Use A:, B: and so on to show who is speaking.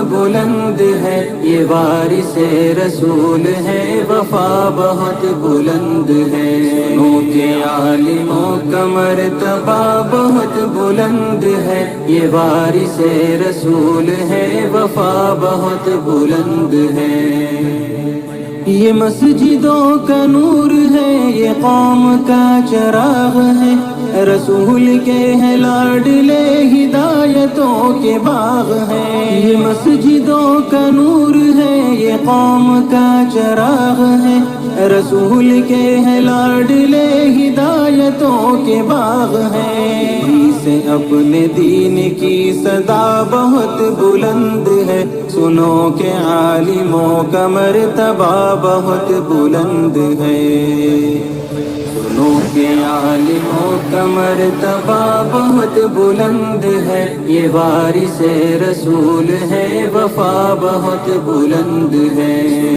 A: بلند ہے، یہ وارث رسول ہے، وفا بہت بلند ہے۔ سنو کہ عالموں کا مرتبہ بہت بلند ہے، یہ وارث رسول ہے، وفا بہت بلند ہے۔ یہ مسجدوں کا نور ہے، یہ قوم کا چراغ ہے، رسول کے ہیں لاڈلے، ہدایتوں کے باغ ہیں۔ یہ مسجدوں کا نور ہے، یہ قوم کا چراغ ہے، رسول کے ہیں لاڈلے، ہدایتوں کے باغ ہیں۔ سے اپنے دین کی صدا بہت بلند ہے، سنو کہ عالموں کا مرتبہ بہت بلند ہے۔ سنو کہ عالموں کا مرتبہ بہت بلند ہے، یہ وارث رسول ہے، وفا بہت بلند ہے۔